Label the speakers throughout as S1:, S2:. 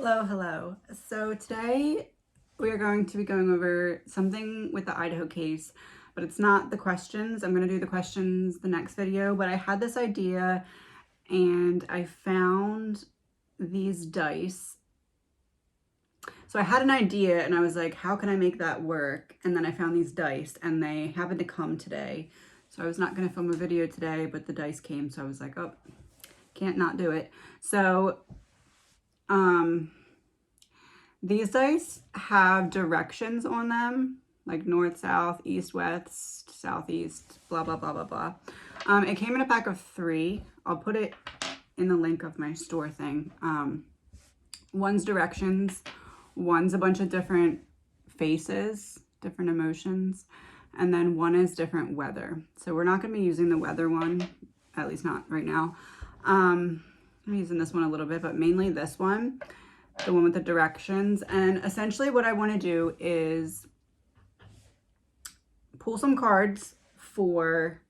S1: Hello. So today we are going to be going over something with the Idaho case, but it's not the questions. I'm going to do the questions the next video, but I had this idea and I found these dice. So I had an idea and I was like, how can I make that work? And then I found these dice and they happened to come today. So I was not going to film a video today, but the dice came. So I was like, oh, can't not do it. So these dice have directions on them, like north, south, east, west, southeast, blah, blah, blah, blah, blah. It came in a pack of 3. I'll put it in the link of my store thing. One's directions, one's a bunch of different faces, different emotions, and then one is different weather. So we're not going to be using the weather one, at least not right now. I'm using this one a little bit, but mainly this one, the one with the directions. And essentially what I want to do is pull some cards for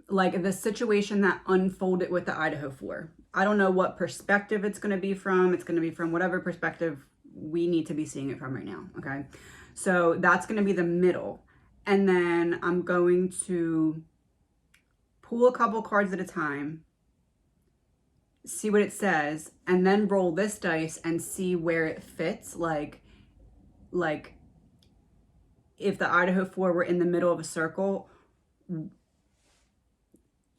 S1: like the situation that unfolded with the Idaho 4. I don't know what perspective it's going to be from. It's going to be from whatever perspective we need to be seeing it from right now. Okay. So that's going to be the middle. And then I'm going to pull a couple cards at a time, see what it says, and then roll this dice and see where it fits. Like if the Idaho 4 were in the middle of a circle.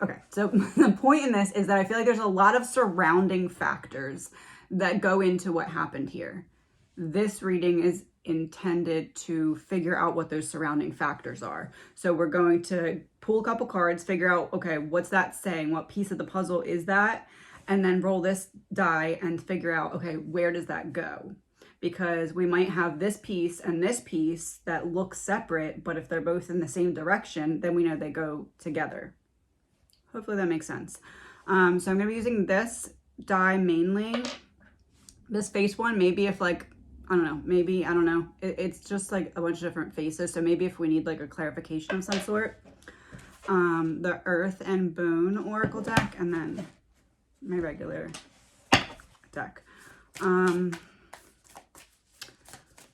S1: Okay, so the point in this is that I feel like there's a lot of surrounding factors that go into what happened here. This reading is intended to figure out what those surrounding factors are. So we're going to pull a couple cards, figure out, okay, what's that saying? What piece of the puzzle is that? And then roll this die and figure out, okay, where does that go? Because we might have this piece and this piece that look separate, but if they're both in the same direction, then we know they go together. Hopefully that makes sense. So I'm going to be using this die mainly. This face one, maybe if like, I don't know, maybe, I don't know. It's just like a bunch of different faces. So maybe if we need like a clarification of some sort. The Earth and Bone Oracle deck, and then my regular deck.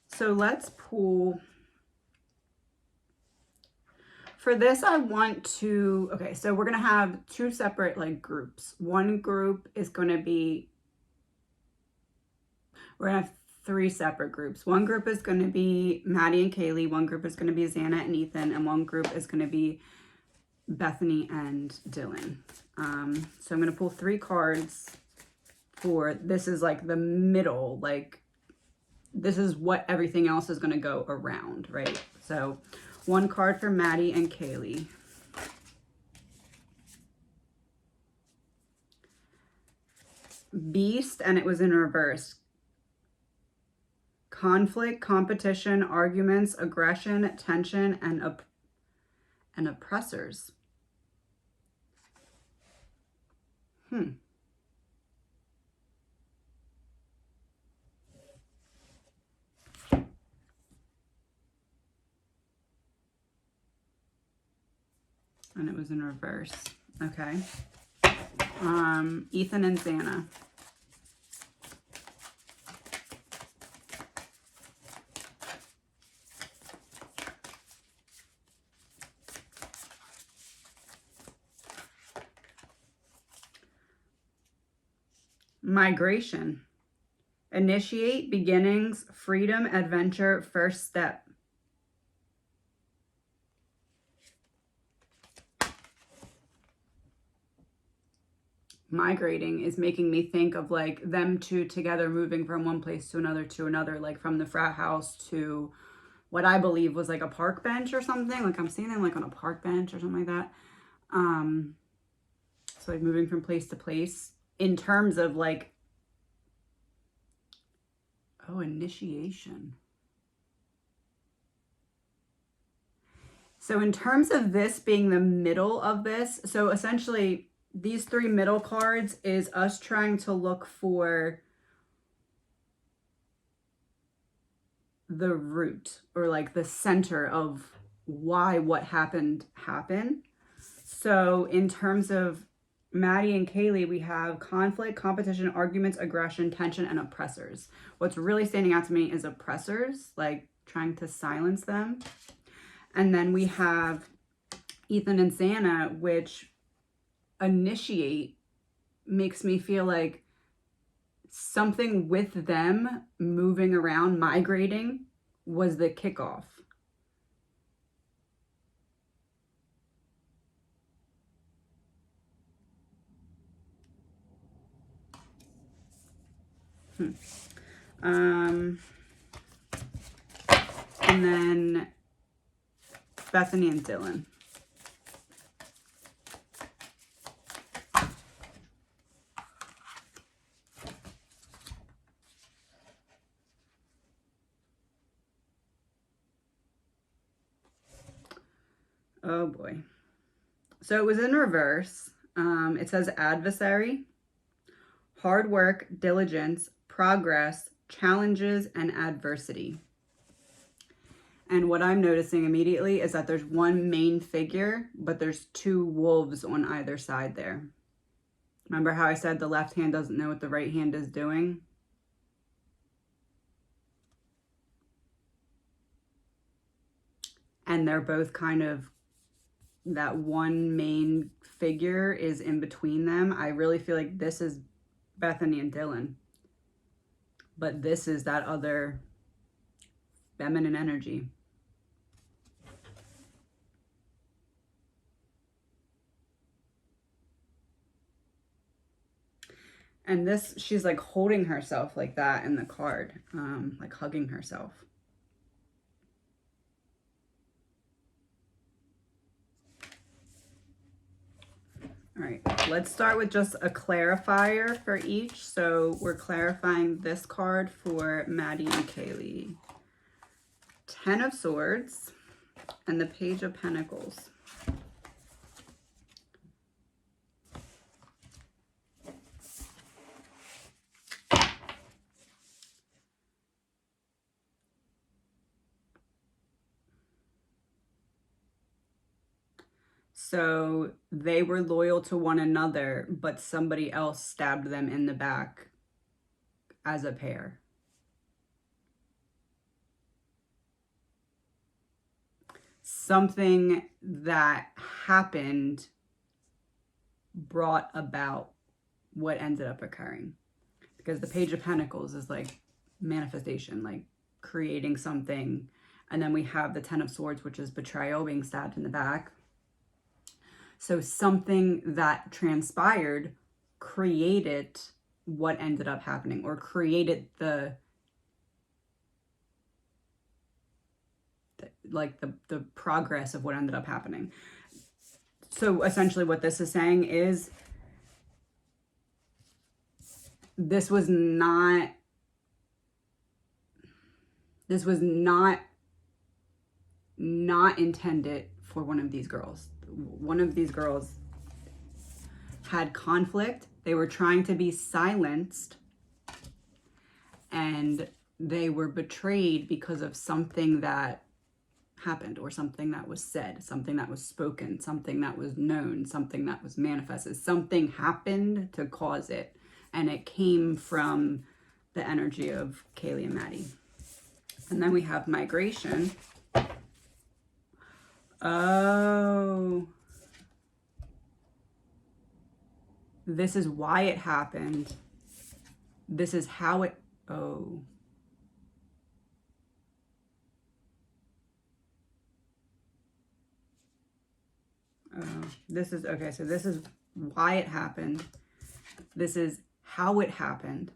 S1: So let's pull. For this, I want to, okay, so we're going to have 2 separate like groups. One group is going to be, we're going to have 3 separate groups. One group is going to be Maddie and Kaylee. One group is going to be Xana and Ethan. And one group is going to be Bethany and Dylan. So I'm going to pull 3 cards for, this is like the middle, like this is what everything else is going to go around, right? So 1 card for Maddie and Kaylee. Beast, and it was in reverse. Conflict, competition, arguments, aggression, tension, and oppressors. And it was in reverse. Okay. Ethan and Xana. Migration. Initiate, beginnings, freedom, adventure, first step. Migrating is making me think of like them 2 together moving from one place to another, like from the frat house to what I believe was like a park bench or something. Like I'm seeing them like on a park bench or something like that. So like moving from place to place in terms of like, oh, initiation. So in terms of this being the middle of this, so essentially these 3 middle cards is us trying to look for the root or like the center of why what happened. So in terms of Maddie and Kaylee, we have conflict, competition, arguments, aggression, tension, and oppressors. What's really standing out to me is oppressors, like trying to silence them. And then we have Ethan and Xana, which initiate, makes me feel like something with them moving around, migrating, was the kickoff. And then Bethany and Dylan. Oh boy. So it was in reverse. It says adversary, hard work, diligence, progress, challenges, and adversity. And what I'm noticing immediately is that there's one main figure, but there's two wolves on either side there. Remember how I said the left hand doesn't know what the right hand is doing? And they're both kind of, that one main figure is in between them. I really feel like this is Bethany and Dylan. But this is that other feminine energy. And this, she's like holding herself like that in the card, like hugging herself. All right, let's start with just a clarifier for each. So we're clarifying this card for Maddie and Kaylee. 10 of Swords and the Page of Pentacles. So they were loyal to one another, but somebody else stabbed them in the back as a pair. Something that happened brought about what ended up occurring. Because the Page of Pentacles is like manifestation, like creating something. And then we have the 10 of Swords, which is betrayal, being stabbed in the back. So something that transpired created what ended up happening, or created the progress of what ended up happening. So essentially what this is saying is this was not intended for one of these girls. One of these girls had conflict. They were trying to be silenced, and they were betrayed because of something that happened, or something that was said, something that was spoken, something that was known, something that was manifested. Something happened to cause it, and it came from the energy of Kaylee and Maddie. And then we have migration. Oh, this is why it happened. This is how it, oh. This is, okay, so this is why it happened. This is how it happened.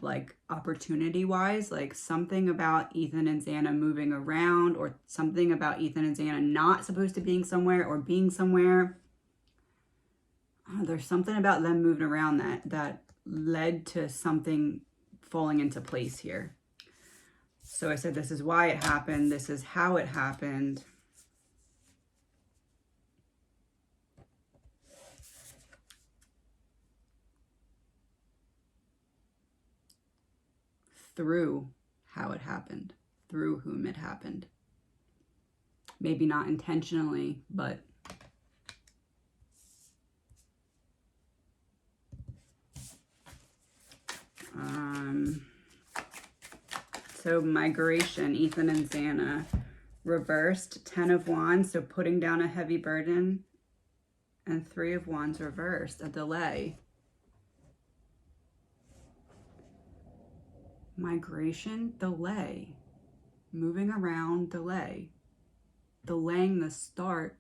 S1: Like opportunity-wise, like something about Ethan and Xana moving around, or something about Ethan and Xana not supposed to being somewhere or being somewhere. Oh, there's something about them moving around that led to something falling into place here. So I said this is why it happened. This is how it happened. Through how it happened, through whom it happened. Maybe not intentionally, but So migration, Ethan and Xana. Reversed, 10 of Wands, so putting down a heavy burden. And 3 of Wands reversed, a delay. Migration, delay. Moving around, delay. Delaying the start.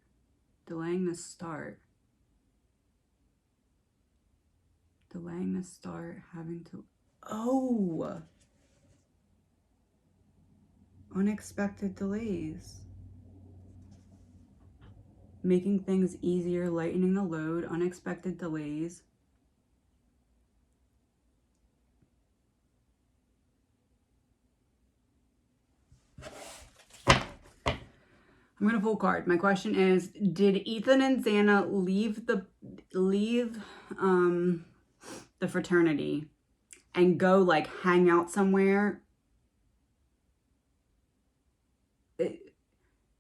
S1: Delaying the start. Delaying the start, having to... Oh! Unexpected delays. Making things easier, lightening the load, unexpected delays. I'm going to pull a card. My question is, did Ethan and Xana leave the fraternity and go like hang out somewhere?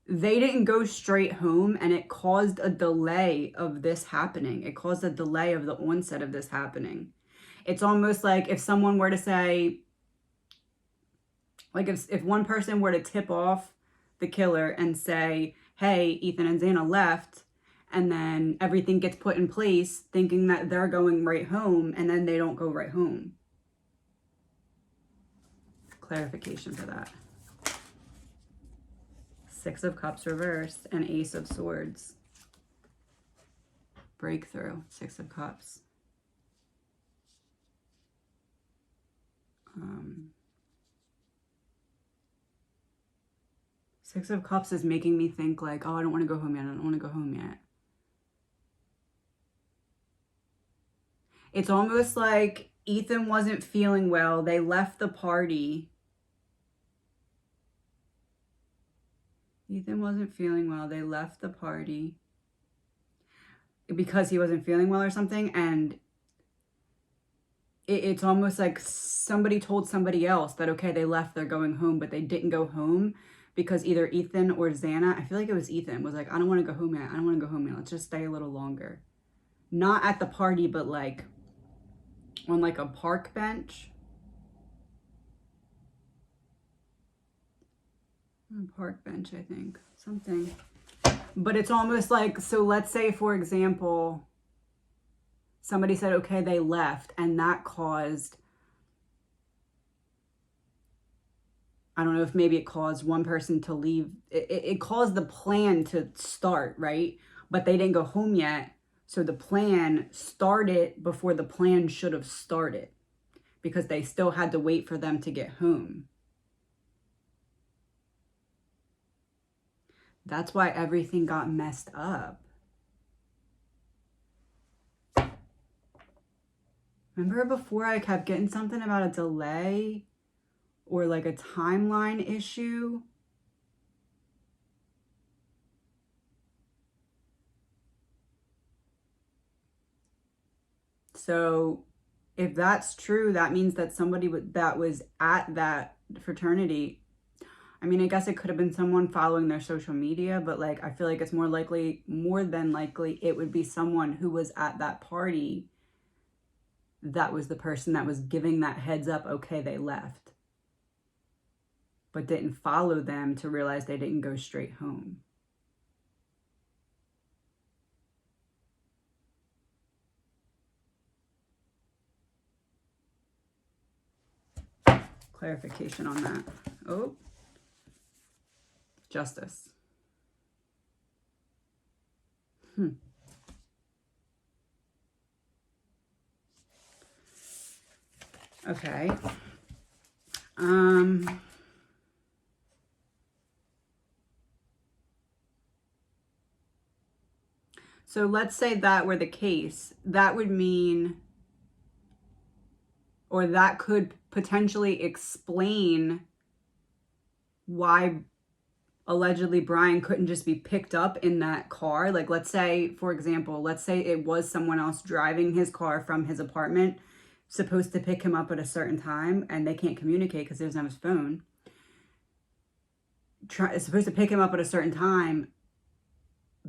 S1: They didn't go straight home, and it caused a delay of this happening. It caused a delay of the onset of this happening. It's almost like if someone were to say, like if one person were to tip off the killer and say, hey, Ethan and Xana left, and then everything gets put in place thinking that they're going right home, and then they don't go right home. Clarification for that. 6 of Cups reversed and Ace of Swords. Breakthrough, 6 of Cups. Six of Cups is making me think like, oh, I don't want to go home yet. I don't want to go home yet. It's almost like Ethan wasn't feeling well. They left the party. Ethan wasn't feeling well. They left the party because he wasn't feeling well or something. And it's almost like somebody told somebody else that, okay, they left, they're going home, but they didn't go home because either Ethan or Xana, I feel like it was Ethan, was like, I don't want to go home yet. I don't want to go home yet. Let's just stay a little longer. Not at the party, but like on like a park bench. Park bench, I think. Something. But it's almost like, so let's say, for example, somebody said, okay, they left, and that caused, I don't know if maybe it caused one person to leave. It caused the plan to start, right? But they didn't go home yet. So the plan started before the plan should have started because they still had to wait for them to get home. That's why everything got messed up. Remember before I kept getting something about a delay or like a timeline issue? So if that's true, that means that somebody that was at that fraternity, I mean, I guess it could have been someone following their social media, but like, I feel like it's more than likely, it would be someone who was at that party that was the person that was giving that heads up, okay, they left, but didn't follow them to realize they didn't go straight home. Clarification on that. Oh. Justice. Okay. So let's say that were the case. That would mean, or that could potentially explain why allegedly Brian couldn't just be picked up in that car. Like, let's say, for example, let's say it was someone else driving his car from his apartment, supposed to pick him up at a certain time, and they can't communicate because he doesn't have his phone. Is supposed to pick him up at a certain time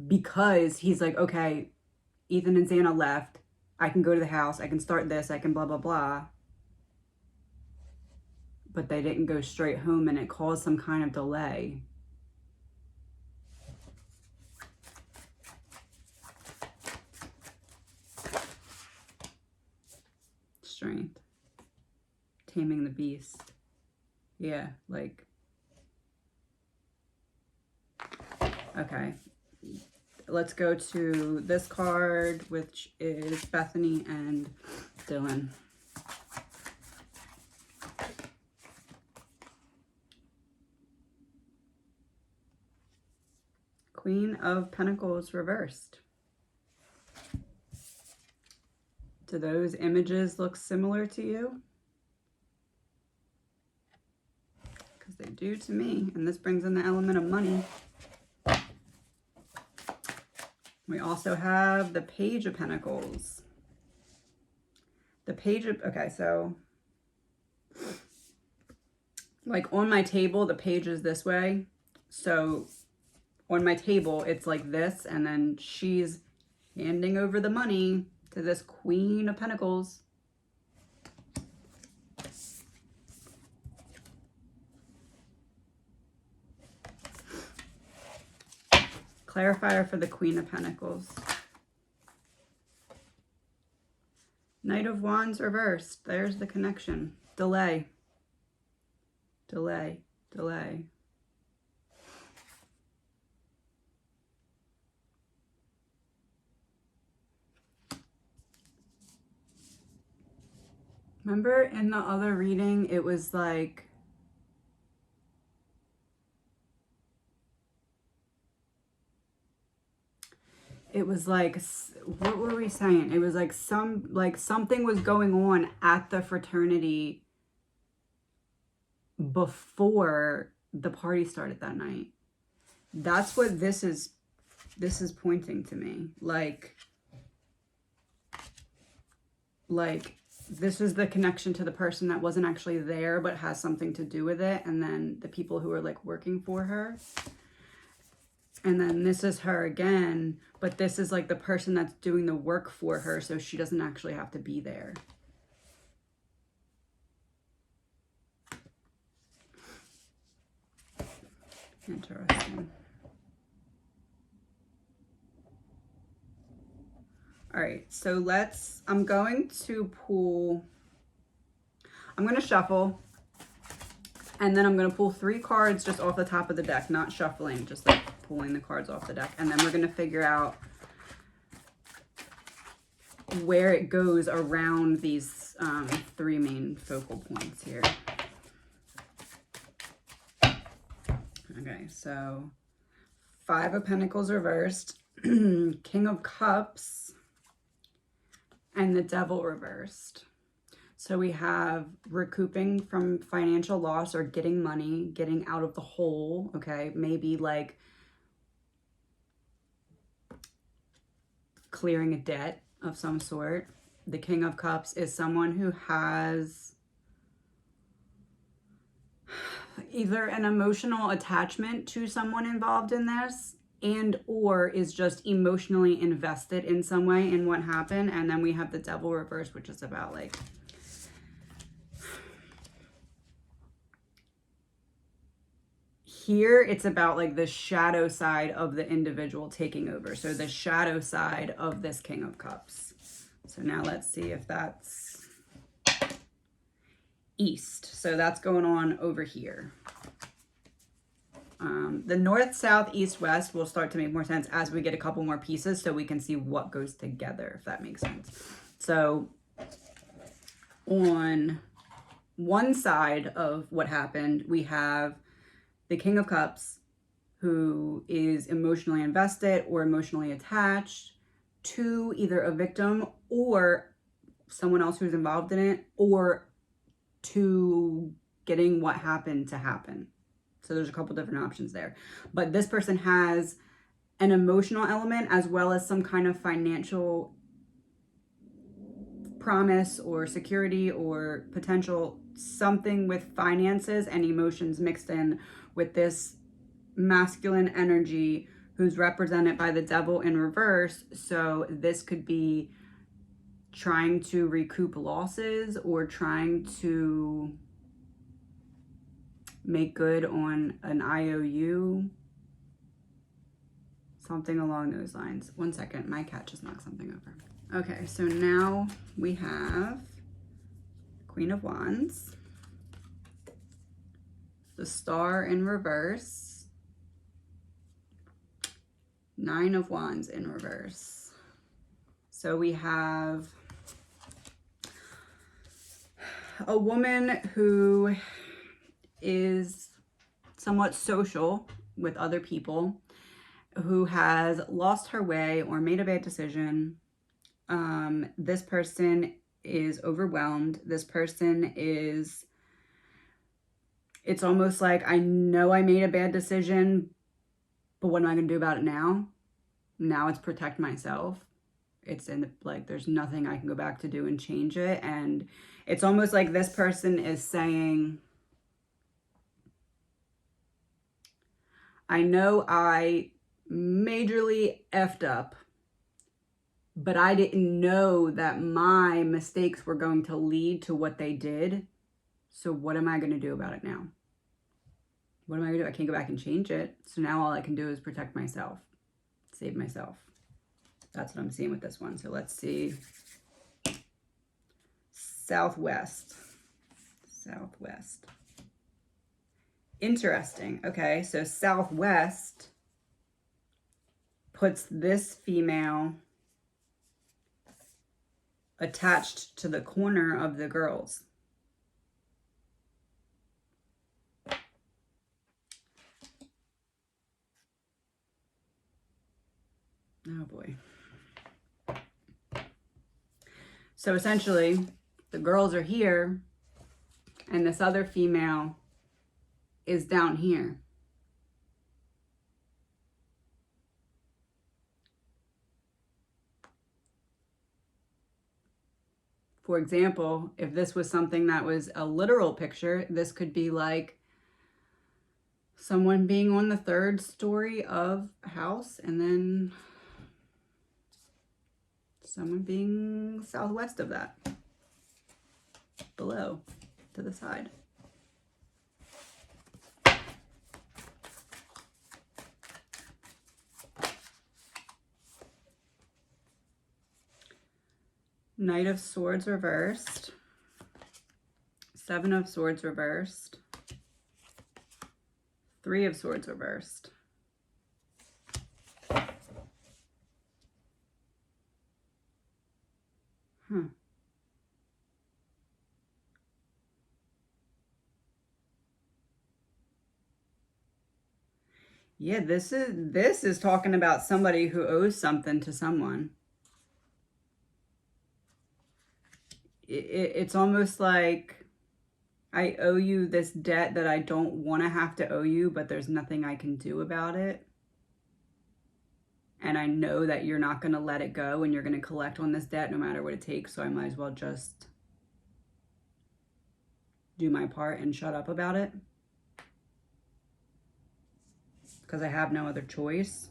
S1: because he's like, okay, Ethan and Xana left. I can go to the house. I can start this. I can blah, blah, blah. but they didn't go straight home and it caused some kind of delay. Strength. Taming the beast. Yeah, like, okay. Let's go to this card, which is Bethany and Dylan. Queen of Pentacles reversed. Do those images look similar to you? Because they do to me. And this brings in the element of money. We also have the Page of Pentacles. The Page of, okay, so like on my table, the page is this way. So on my table, it's like this, and then she's handing over the money to this Queen of Pentacles. Clarifier for the Queen of Pentacles. Knight of Wands reversed. There's the connection. Delay. Delay. Delay. Remember in the other reading, it was like, what were we saying? It was like something was going on at the fraternity before the party started that night. That's what this is pointing to me. Like this is the connection to the person that wasn't actually there but has something to do with it, and then the people who are like working for her. And then this is her again, but this is like the person that's doing the work for her, so she doesn't actually have to be there. Interesting. All right, so I'm going to shuffle, and then I'm going to pull 3 cards just off the top of the deck, not shuffling, just like pulling the cards off the deck. And then we're going to figure out where it goes around these 3 main focal points here. Okay, so 5 of Pentacles reversed, King of Cups, and the Devil reversed. So we have recouping from financial loss or getting money, getting out of the hole, okay? Maybe like clearing a debt of some sort. The King of Cups is someone who has either an emotional attachment to someone involved in this, and or is just emotionally invested in some way in what happened. And then we have the Devil reverse, which is about like here it's about like the shadow side of the individual taking over. So the shadow side of this King of Cups. So now let's see if that's East. So that's going on over here. The North, South, East, West will start to make more sense as we get a couple more pieces so we can see what goes together, if that makes sense. So on one side of what happened, we have the King of Cups, who is emotionally invested or emotionally attached to either a victim or someone else who's involved in it, or to getting what happened to happen. So there's a couple different options there. But this person has an emotional element as well as some kind of financial promise or security or potential, something with finances and emotions mixed in with this masculine energy who's represented by the Devil in reverse. So this could be trying to recoup losses or trying to make good on an IOU, something along those lines. One second, my cat just knocked something over. Okay, so now we have Queen of Wands, the Star in reverse, Nine of Wands in reverse. So we have a woman who is somewhat social with other people, who has lost her way or made a bad decision. This person is overwhelmed. This person is, it's almost like, I know I made a bad decision, but what am I going to do about it now? Now it's protect myself. It's in the, like, there's nothing I can go back to do and change it. And it's almost like this person is saying, I know I majorly effed up, but I didn't know that my mistakes were going to lead to what they did. So what am I going to do about it now? What am I going to do? I can't go back and change it. So now all I can do is protect myself, save myself. That's what I'm seeing with this one. So let's see. Southwest. Southwest. Interesting. Okay, so Southwest puts this female attached to the corner of the girls. Oh boy. So essentially, the girls are here and this other female is down here. For example, if this was something that was a literal picture, this could be like someone being on the 3rd story of a house and then someone being southwest of that, below, to the side. Knight of Swords reversed, 7 of Swords reversed, 3 of Swords reversed. Yeah, this is talking about somebody who owes something to someone. It's almost like I owe you this debt that I don't want to have to owe you, but there's nothing I can do about it. And I know that you're not going to let it go and you're going to collect on this debt no matter what it takes. So I might as well just do my part and shut up about it, because I have no other choice.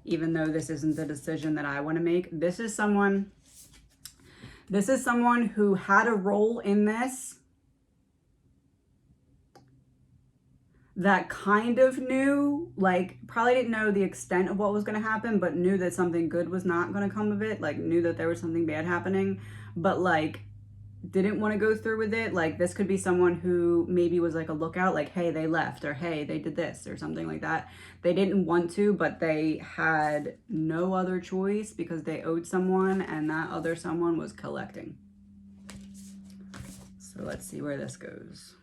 S1: Even though this isn't the decision that I want to make. This is someone who had a role in this, that kind of knew, like, probably didn't know the extent of what was going to happen, but knew that something good was not going to come of it. Like, knew that there was something bad happening, but like didn't want to go through with it. Like, this could be someone who maybe was like a lookout, like, hey, they left, or hey, they did this, or something like that. They didn't want to, but they had no other choice because they owed someone, and that other someone was collecting. So let's see where this goes.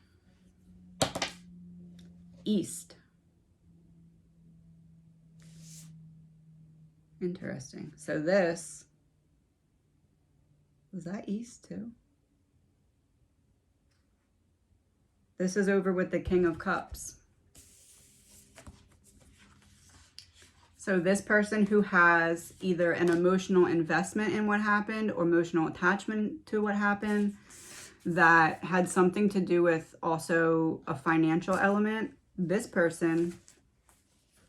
S1: East. Interesting. So this, was that East too? This is over with the King of Cups. So this person who has either an emotional investment in what happened or emotional attachment to what happened, that had something to do with also a financial element. This person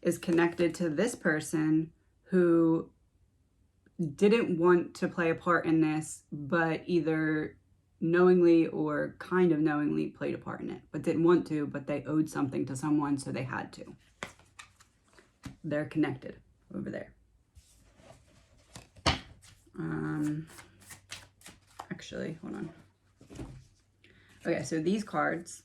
S1: is connected to this person who didn't want to play a part in this, but either knowingly or kind of knowingly played a part in it, but didn't want to, but they owed something to someone, so they had to. They're connected over there. Actually, hold on. Okay, so these cards,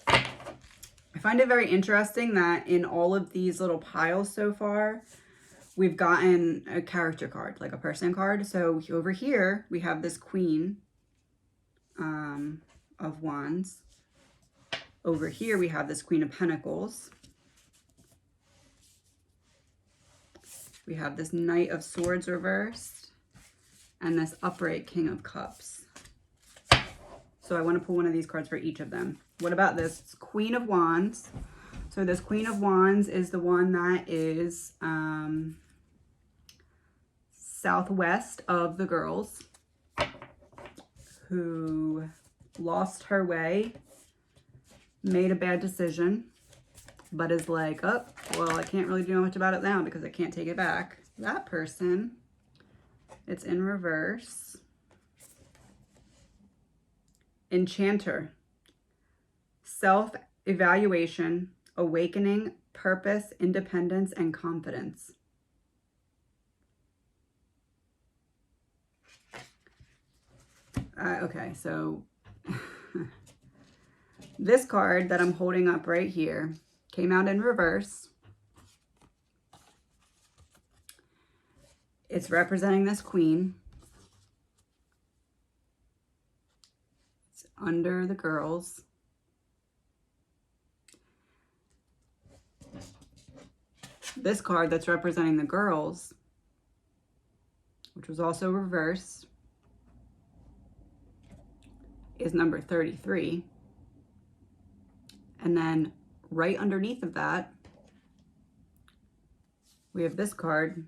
S1: I find it very interesting that in all of these little piles so far, we've gotten a character card, like a person card. So over here, we have this Queen of Wands. Over here, we have this Queen of Pentacles. We have this Knight of Swords reversed and this upright King of Cups. So I want to pull one of these cards for each of them. What about this Queen of Wands? So this Queen of Wands is the one that is southwest of the girls, who lost her way, made a bad decision, but is like, oh, well, I can't really do much about it now because I can't take it back. That person, it's in reverse. Enchanter, self-evaluation, awakening, purpose, independence, and confidence. Okay, so this card that I'm holding up right here came out in reverse. It's representing this Queen. It's under the girls. This card that's representing the girls, which was also reversed, is number 33. And then right underneath of that, we have this card,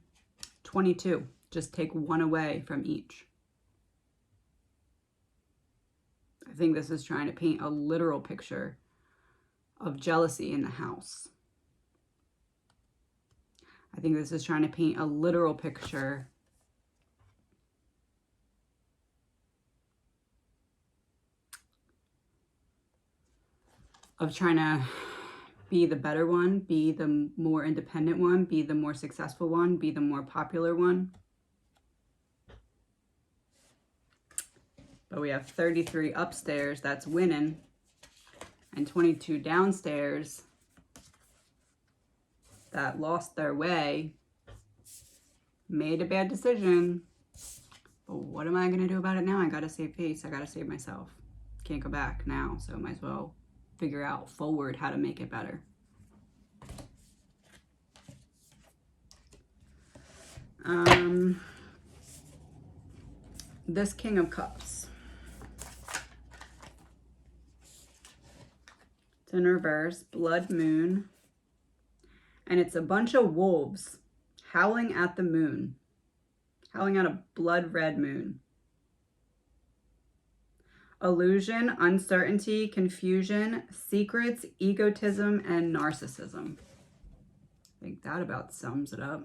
S1: 22. Just take one away from each. I think this is trying to paint a literal picture of jealousy in the house. I think this is trying to paint a literal picture of trying to be the better one, be the more independent one, be the more successful one, be the more popular one. But we have 33 upstairs, that's winning, and 22 downstairs that lost their way, made a bad decision. But what am I going to do about it now? I got to save face. I got to save myself. Can't go back now, so might as well figure out forward how to make it better. This King of Cups. It's in reverse, blood moon. And it's a bunch of wolves howling at the moon. Howling at a blood red moon. Illusion, uncertainty, confusion, secrets, egotism, and narcissism. I think that about sums it up.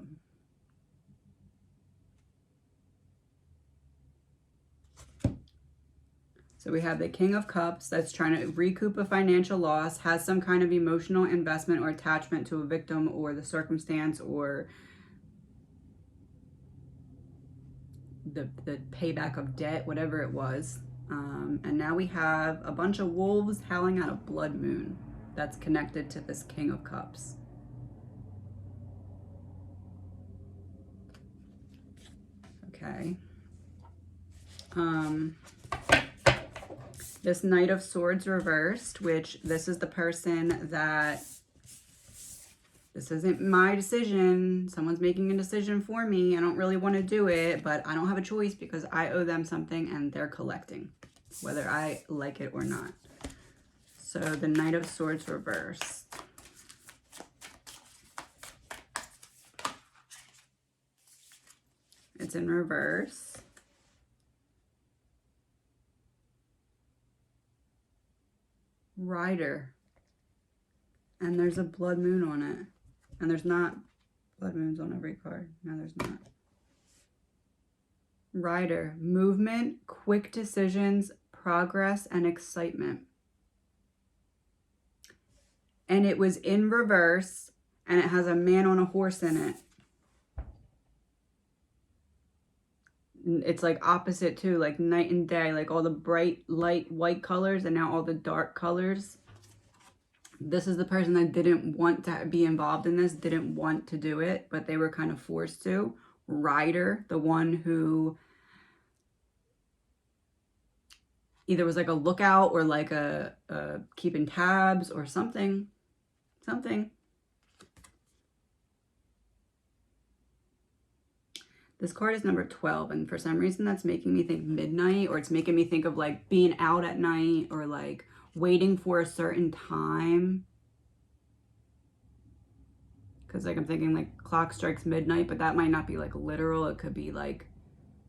S1: So we have the King of Cups that's trying to recoup a financial loss, has some kind of emotional investment or attachment to a victim or the circumstance or the payback of debt, whatever it was. And now we have a bunch of wolves howling at a blood moon that's connected to this King of Cups. Okay. This Knight of Swords reversed, which this is the person that, this isn't my decision. Someone's making a decision for me. I don't really want to do it, but I don't have a choice because I owe them something and they're collecting, whether I like it or not. So the Knight of Swords reversed. It's in reverse. Rider. And there's a blood moon on it. And there's not blood moons on every card. No, there's not. Rider, movement, quick decisions, progress, and excitement. And it was in reverse, and it has a man on a horse in it. It's like opposite too, like night and day, like all the bright light white colors and now all the dark colors. This is the person that didn't want to be involved in this, didn't want to do it, but they were kind of forced to. Rider, the one who either was like a lookout or like a keeping tabs or something. This card is number 12, and for some reason that's making me think midnight, or it's making me think of like being out at night or like waiting for a certain time. Because like I'm thinking like clock strikes midnight, but that might not be like literal. It could be like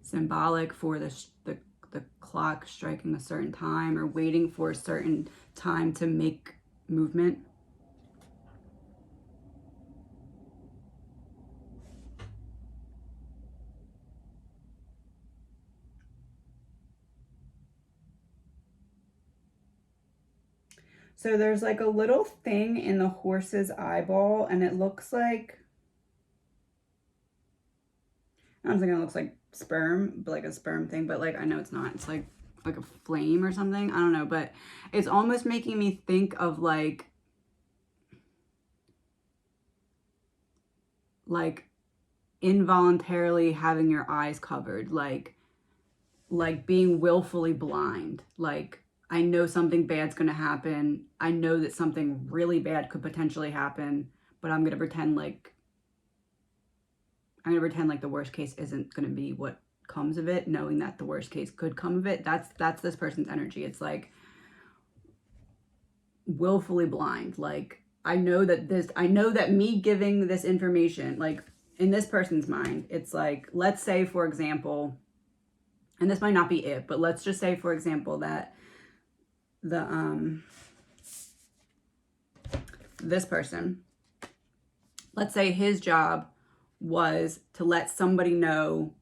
S1: symbolic for the clock striking a certain time, or waiting for a certain time to make movement. So there's like a little thing in the horse's eyeball, and it looks like, I don't think it looks like sperm, but like a sperm thing, but like I know it's not. It's like a flame or something. I don't know, but it's almost making me think of like involuntarily having your eyes covered, like being willfully blind. Like, I know something bad's going to happen. I know that something really bad could potentially happen, but I'm going to pretend like the worst case isn't going to be what comes of it, knowing that the worst case could come of it. That's this person's energy. It's like willfully blind. Like, I know that me giving this information, like in this person's mind, it's like, let's say for example, and this might not be it, but let's just say for example that this person, let's say his job was to let somebody know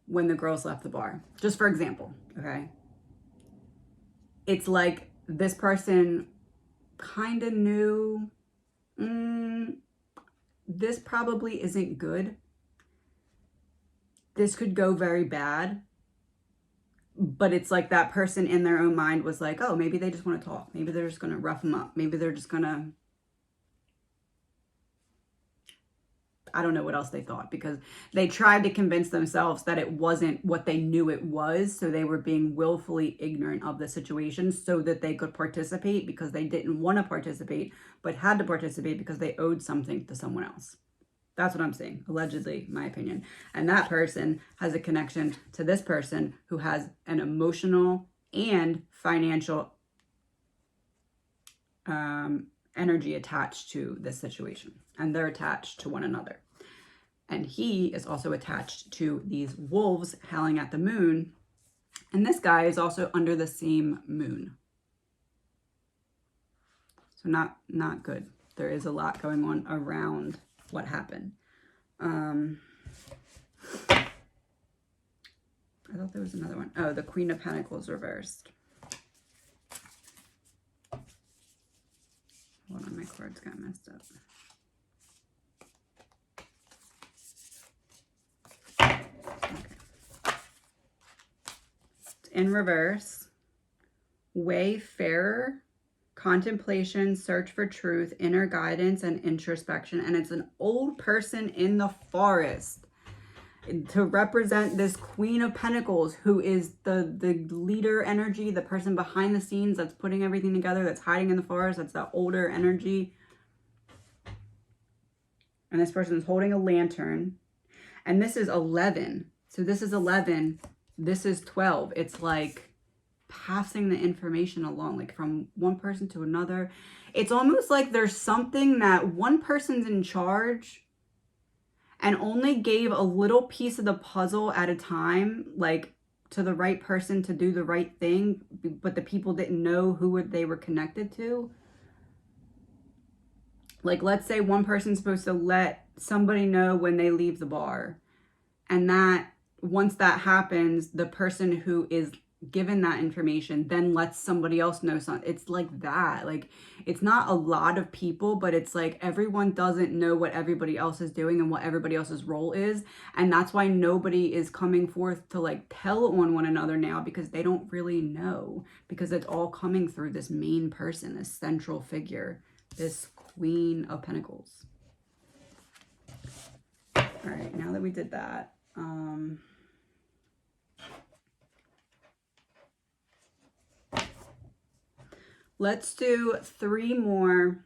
S1: when the girls left the bar, just for example. Okay, it's like this person kind of knew this probably isn't good, this could go very bad, but it's like that person in their own mind was like, oh, maybe they just want to talk, maybe they're just going to rough them up, maybe they're just going to, I don't know what else they thought, because they tried to convince themselves that it wasn't what they knew it was. So they were being willfully ignorant of the situation so that they could participate, because they didn't want to participate, but had to participate because they owed something to someone else. That's what I'm saying, allegedly, my opinion. And that person has a connection to this person who has an emotional and financial energy attached to this situation, and they're attached to one another. And he is also attached to these wolves howling at the moon, and this guy is also under the same moon. So not good. There is a lot going on around what happened. I thought there was another one. Oh, the Queen of Pentacles reversed. Hold on, my cards got messed up. Okay. In reverse, wayfarer, contemplation, search for truth, inner guidance, and introspection. And it's an old person in the forest to represent this Queen of Pentacles, who is the leader energy, the person behind the scenes that's putting everything together, that's hiding in the forest. That's that older energy. And this person is holding a lantern. And this is 11. So this is 11. This is 12. It's like passing the information along, like from one person to another. It's almost like there's something that one person's in charge and only gave a little piece of the puzzle at a time, like to the right person to do the right thing, but the people didn't know who they were connected to. Like, let's say one person's supposed to let somebody know when they leave the bar, and that once that happens, the person who is given that information then lets somebody else know something. It's like that. Like, it's not a lot of people, but it's like everyone doesn't know what everybody else is doing and what everybody else's role is. And that's why nobody is coming forth to like tell on one another now, because they don't really know, because it's all coming through this main person, this central figure, this Queen of Pentacles. All right, now that we did that, let's do 3 more,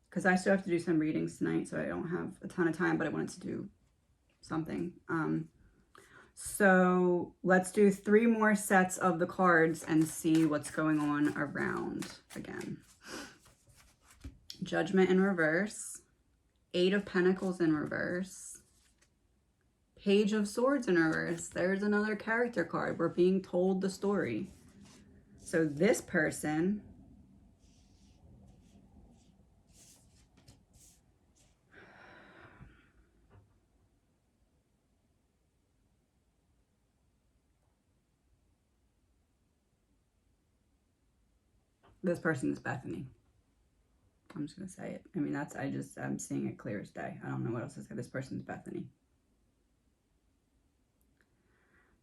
S1: because I still have to do some readings tonight, so I don't have a ton of time, but I wanted to do something. So let's do 3 more sets of the cards and see what's going on around again. Judgment in reverse, 8 of Pentacles in reverse, Page of Swords in reverse. There's another character card. We're being told the story. So this person is Bethany. I'm just going to say it. I mean, I'm seeing it clear as day. I don't know what else to say. This person's Bethany.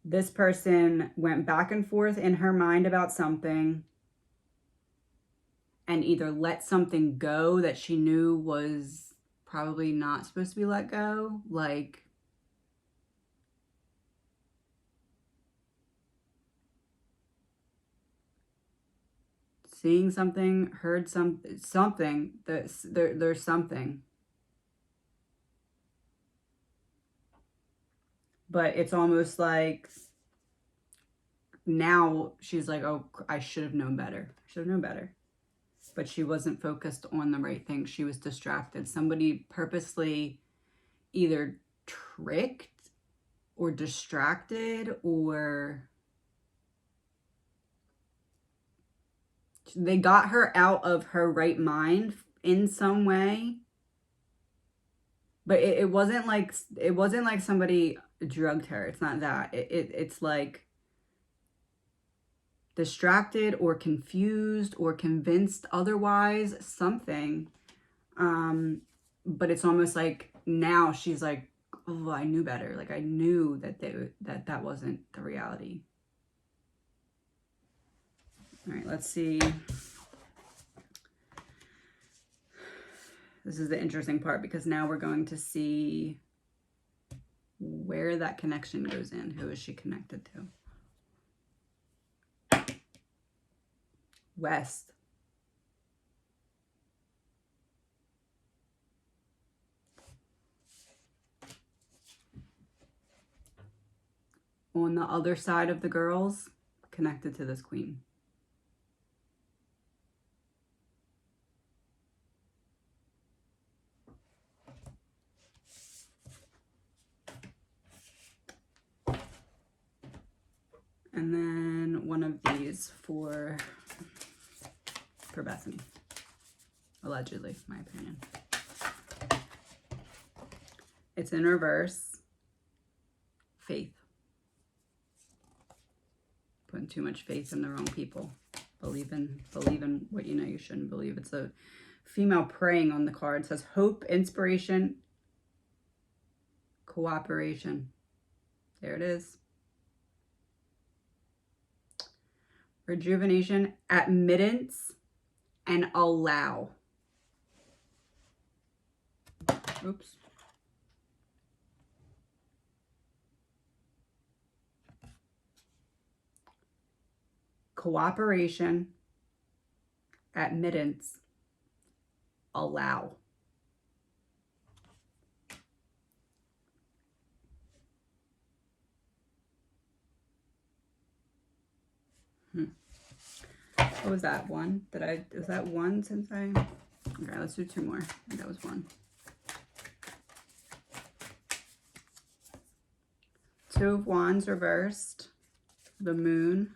S1: This person went back and forth in her mind about something and either let something go that she knew was probably not supposed to be let go. Like, seeing something, heard something, there's something. But it's almost like now she's like, oh, I should have known better. I should have known better. But she wasn't focused on the right thing. She was distracted. Somebody purposely either tricked or distracted, or they got her out of her right mind in some way. But it wasn't like somebody drugged her. It's not that. It's like distracted or confused or convinced otherwise, something. But it's almost like now she's like, oh, I knew better. Like, I knew that wasn't the reality. All right, let's see. This is the interesting part, because now we're going to see where that connection goes in. Who is she connected to? West. On the other side of the girls, connected to this queen. And then one of these for Bethany. Allegedly, my opinion. It's in reverse. Faith. Putting too much faith in the wrong people. Believe in what you know you shouldn't believe. It's a female praying on the card. It says hope, inspiration, cooperation. There it is. Rejuvenation, admittance, and allow. Oops. Cooperation, admittance, allow. What was that? One? Was that one since I... Okay, let's do 2 more. I think that was 1. 2 of Wands reversed. The Moon.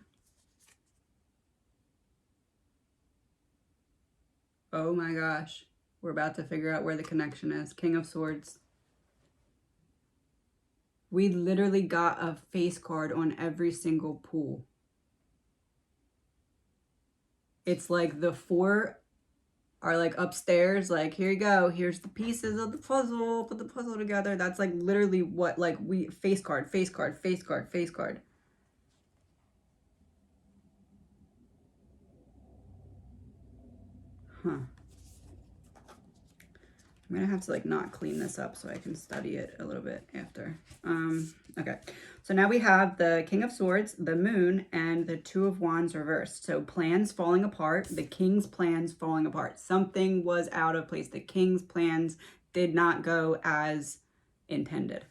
S1: Oh my gosh. We're about to figure out where the connection is. King of Swords. We literally got a face card on every single pool. It's like the 4 are like upstairs, like, here you go, here's the pieces of the puzzle, put the puzzle together. That's like literally what, like, we face card, face card, face card, face card. Huh. I'm gonna have to like not clean this up so I can study it a little bit after. Okay, so now we have the King of Swords, the Moon, and the Two of Wands reversed. So plans falling apart, the King's plans falling apart. Something was out of place. The King's plans did not go as intended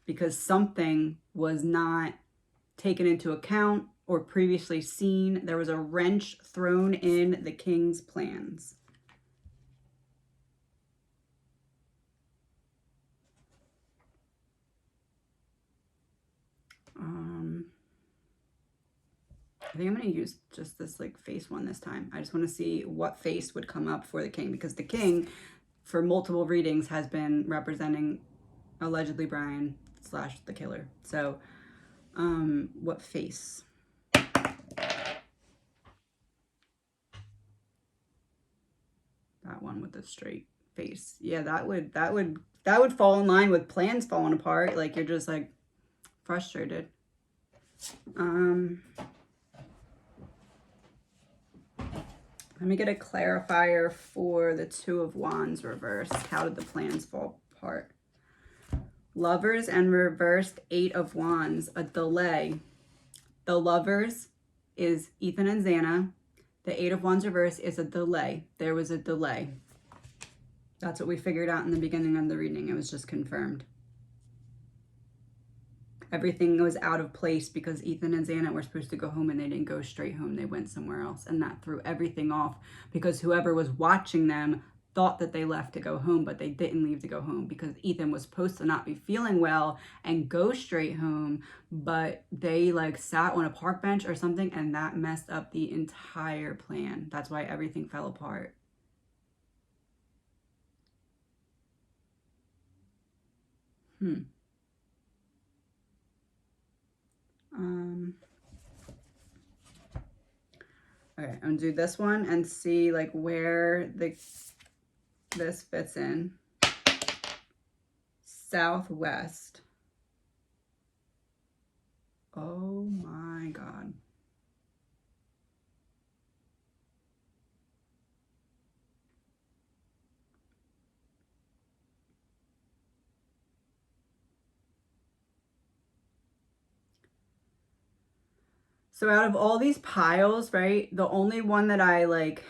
S1: because something was not taken into account or previously seen. There was a wrench thrown in the King's plans. I think I'm going to use just this like face one this time. I just want to see what face would come up for the King, because the King for multiple readings has been representing allegedly Brian / the killer. So what face? That one with the straight face. Yeah, that would fall in line with plans falling apart. Like you're just like frustrated. Let me get a clarifier for the Two of Wands reversed. How did the plans fall apart? Lovers and reversed 8 of Wands, a delay. The Lovers is Ethan and Xana. The 8 of Wands reversed is a delay. There was a delay. That's what we figured out in the beginning of the reading. It was just confirmed. Everything was out of place because Ethan and Xana were supposed to go home and they didn't go straight home. They went somewhere else, and that threw everything off because whoever was watching them thought that they left to go home, but they didn't leave to go home because Ethan was supposed to not be feeling well and go straight home, but they like sat on a park bench or something, and that messed up the entire plan. That's why everything fell apart. Okay, I'm gonna do this one and see like where this fits in. Southwest. Oh my God. So out of all these piles, right, the only one that I like,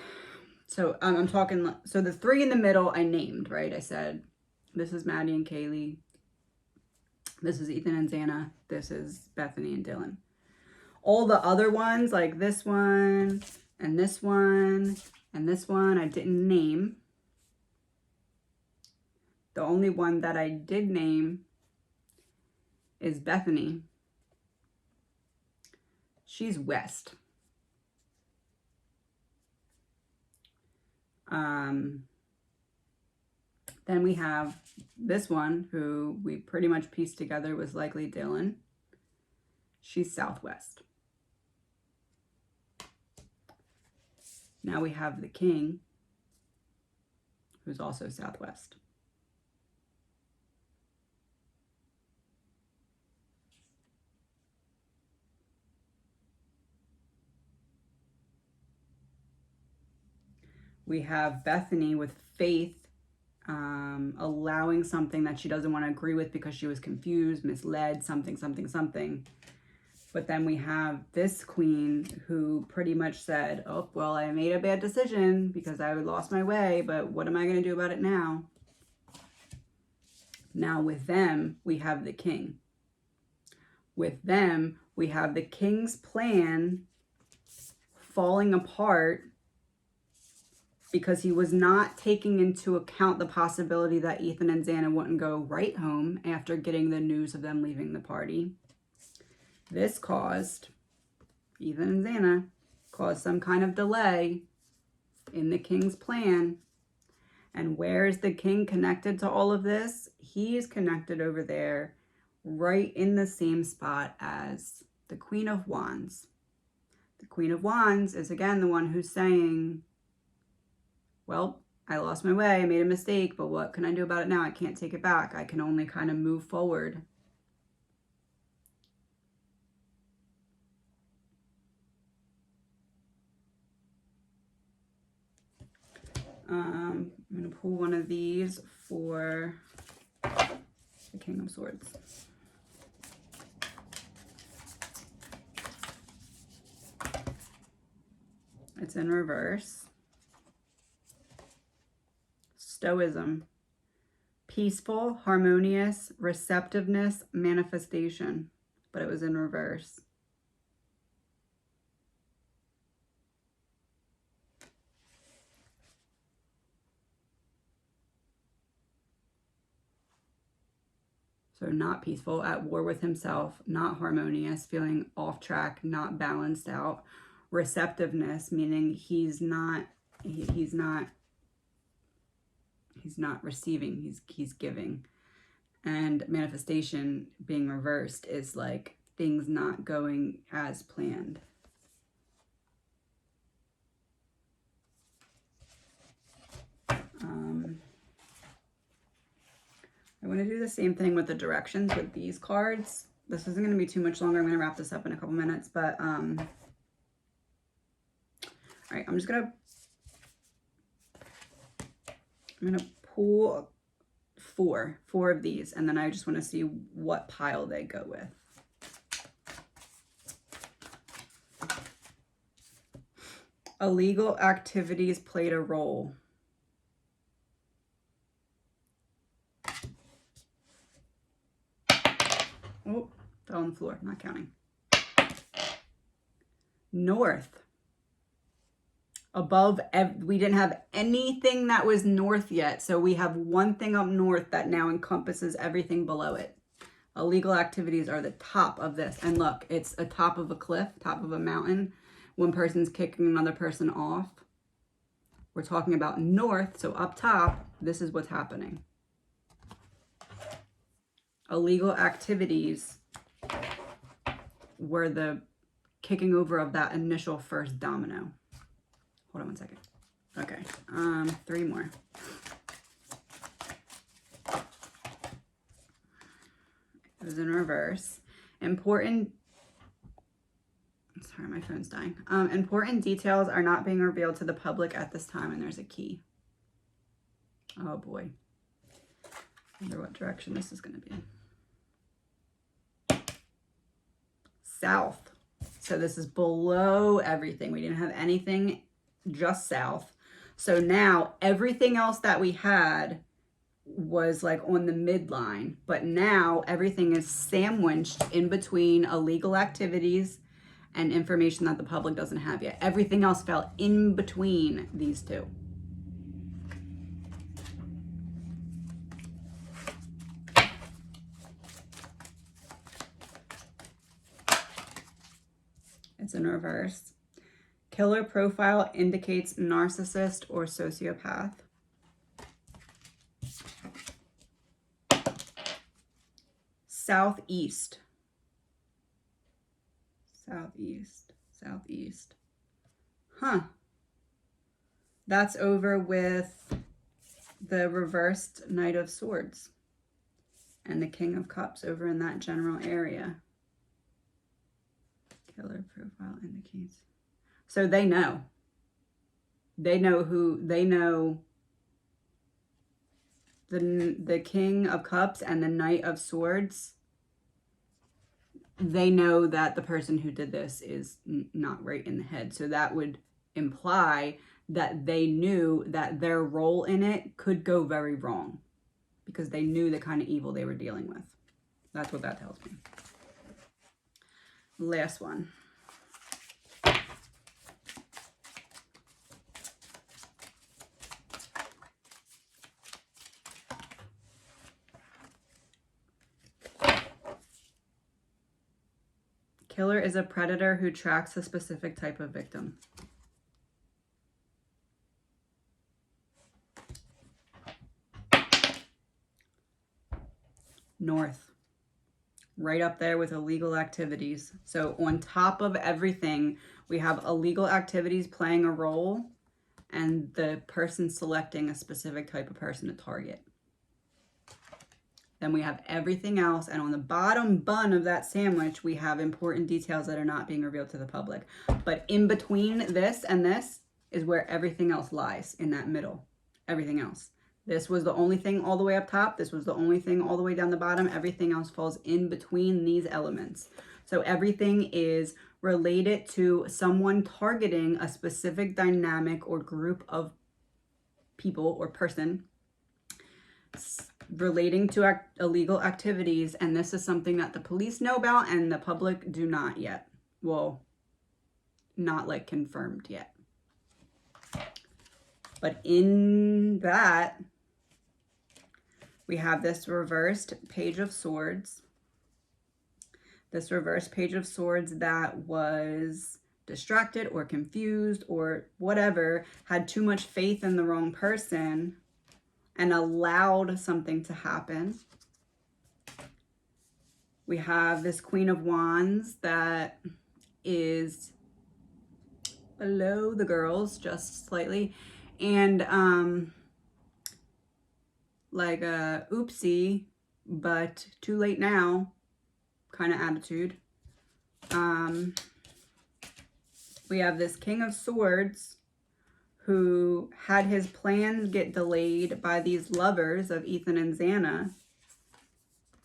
S1: so I'm talking, so the 3 in the middle I named, right? I said, this is Maddie and Kaylee. This is Ethan and Xana. This is Bethany and Dylan. All the other ones, like this one and this one and this one, I didn't name. The only one that I did name is Bethany. She's west. Then we have this one, who we pretty much pieced together was likely Dylan. She's southwest. Now we have the King, who's also southwest. We have Bethany with faith, allowing something that she doesn't want to agree with because she was confused, misled, something. But then we have this queen who pretty much said, oh, well, I made a bad decision because I lost my way, but what am I going to do about it now? Now with them, we have the King. With them, we have the King's plan falling apart because he was not taking into account the possibility that Ethan and Xana wouldn't go right home after getting the news of them leaving the party. This caused, Ethan and Xana caused some kind of delay in the King's plan. And where is the King connected to all of this? He's connected over there right in the same spot as the Queen of Wands. The Queen of Wands is again the one who's saying, well, I lost my way, I made a mistake, but what can I do about it now? I can't take it back. I can only kind of move forward. I'm going to pull one of these for the King of Swords. It's in reverse. Stoicism. Peaceful, harmonious, receptiveness, manifestation. But it was in reverse. So not peaceful, at war with himself, not harmonious, feeling off track, not balanced out. Receptiveness, meaning he's not receiving, he's giving. And manifestation, being reversed, is like things not going as planned. I want to do the same thing with the directions with these cards. This isn't going to be too much longer. I'm going to wrap this up in a couple minutes, but all right, I'm going to pull four of these, and then I just want to see what pile they go with. Illegal activities played a role. Oh, fell on the floor, not counting. North. Above, we didn't have anything that was north yet, so we have one thing up north that now encompasses everything below it. Illegal activities are the top of this. And look, it's a top of a cliff, top of a mountain. One person's kicking another person off. We're talking about north, so up top, this is what's happening. Illegal activities were the kicking over of that initial first domino. Hold on one second. Okay, 3 more. It was in reverse. Important, sorry, my phone's dying. Important details are not being revealed to the public at this time, and there's a key. Oh boy. I wonder what direction this is going to be. South. So this is below everything. We didn't have anything just south. So now everything else that we had was like on the midline, but now everything is sandwiched in between illegal activities and information that the public doesn't have yet. Everything else fell in between these two. It's in reverse. Killer profile indicates narcissist or sociopath. Southeast. Southeast. Southeast. Huh. That's over with the reversed Knight of Swords and the King of Cups over in that general area. Killer profile indicates. So they know. They know who, they know the King of Cups and the Knight of Swords. They know that the person who did this is not right in the head. So that would imply that they knew that their role in it could go very wrong because they knew the kind of evil they were dealing with. That's what that tells me. Last one. Killer is a predator who tracks a specific type of victim. North. right up there with illegal activities. So on top of everything, we have illegal activities playing a role and the person selecting a specific type of person to target. Then we have everything else, and on the bottom bun of that sandwich, we have important details that are not being revealed to the public. But in between this and this is where everything else lies, in that middle. Everything else. This was the only thing all the way up top. This was the only thing all the way down the bottom. Everything else falls in between these elements. So everything is related to someone targeting a specific dynamic or group of people or person relating to illegal activities, and this is something that the police know about and the public do not yet. Well, not like confirmed yet. But in that, we have this reversed Page of Swords. This reversed Page of Swords that was distracted or confused or whatever, had too much faith in the wrong person and allowed something to happen. We have this Queen of Wands that is below the girls just slightly, and like a oopsie, but too late now kind of attitude. We have this King of Swords who had his plans get delayed by these lovers of Ethan and Xana.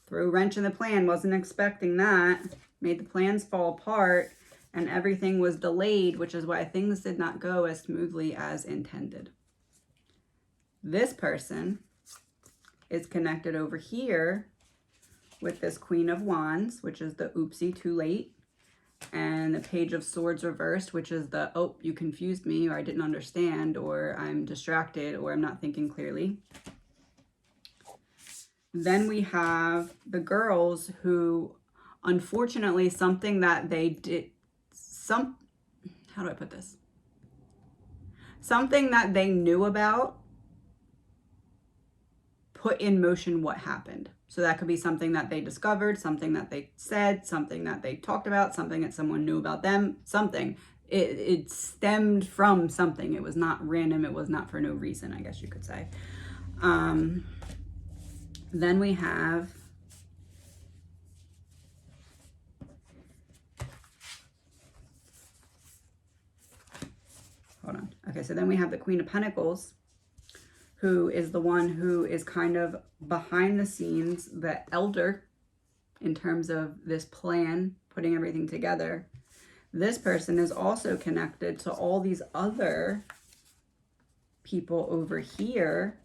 S1: Threw a wrench in the plan, wasn't expecting that. Made the plans fall apart, and everything was delayed, which is why things did not go as smoothly as intended. This person is connected over here with this Queen of Wands, which is the oopsie, too late. And the Page of Swords reversed, which is the, oh, you confused me, or I didn't understand, or I'm distracted, or I'm not thinking clearly. Then we have the girls who, unfortunately, something that they did, how do I put this? Something that they knew about put in motion what happened. So that could be something that they discovered, something that they said, something that they talked about, something that someone knew about them, something. It stemmed from something. It was not random. It was not for no reason, I guess you could say. Then we have hold on. Okay, so then we have the Queen of Pentacles, who is the one who is kind of behind the scenes, the elder in terms of this plan, putting everything together. This person is also connected to all these other people over here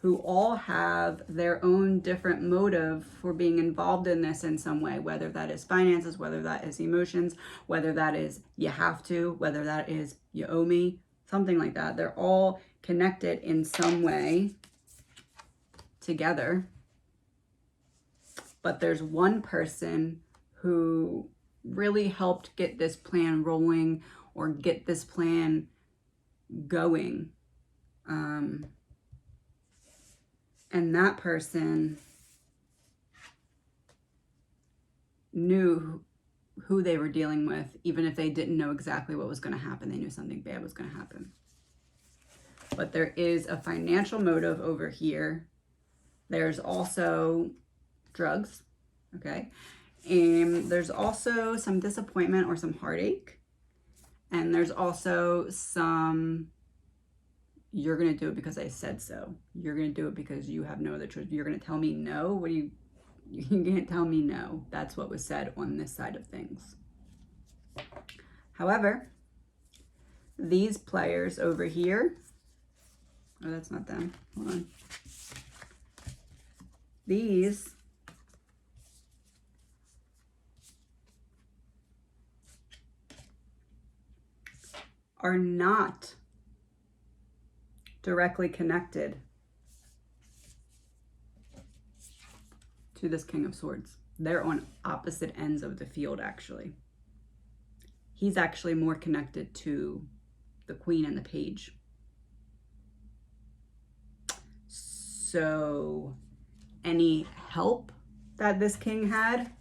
S1: who all have their own different motive for being involved in this in some way, whether that is finances, whether that is emotions, whether that is you have to, whether that is you owe me, something like that. They're all connected in some way together. But there's one person who really helped get this plan rolling or get this plan going. And that person knew who they were dealing with, even if they didn't know exactly what was going to happen. They knew something bad was going to happen. But there is a financial motive over here. There's also drugs, okay? And there's also some disappointment or some heartache. And there's also some, you're going to do it because I said so. You're going to do it because you have no other choice. You're going to tell me no? What do you can't tell me no. That's what was said on this side of things. However, these players over here, oh, that's not them. Hold on. These are not directly connected to this King of Swords. They're on opposite ends of the field, actually. He's actually more connected to the Queen and the Page. So any help that this king had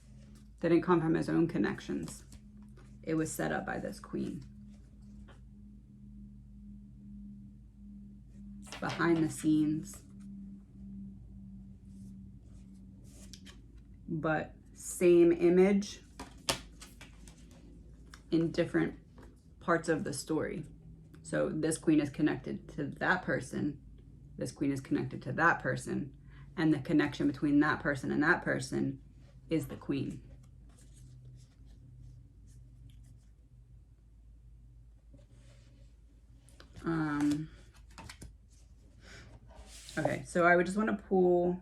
S1: Didn't come from his own connections. It was set up by this queen. Behind the scenes. But same image in different parts of the story. So this queen is connected to that person. This queen is connected to that person. And the connection between that person and that person is the queen. Okay, so I would just want to pull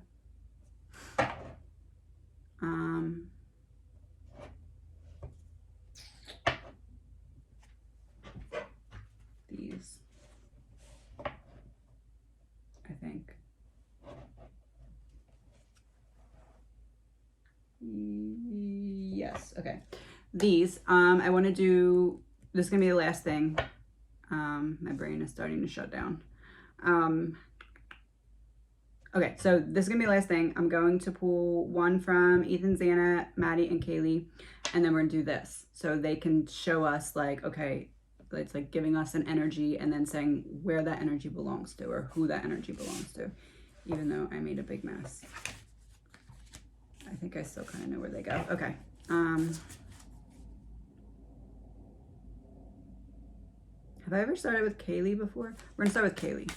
S1: these, I think. Yes, okay. These, I want to do, this is going to be the last thing. My brain is starting to shut down. Okay, so this is going to be the last thing. I'm going to pull one from Ethan, Xana, Maddie, and Kaylee, and then we're going to do this. So they can show us, like, okay, it's like giving us an energy and then saying where that energy belongs to or who that energy belongs to, even though I made a big mess. I think I still kind of know where they go. Okay. Have I ever started with Kaylee before? We're going to start with Kaylee.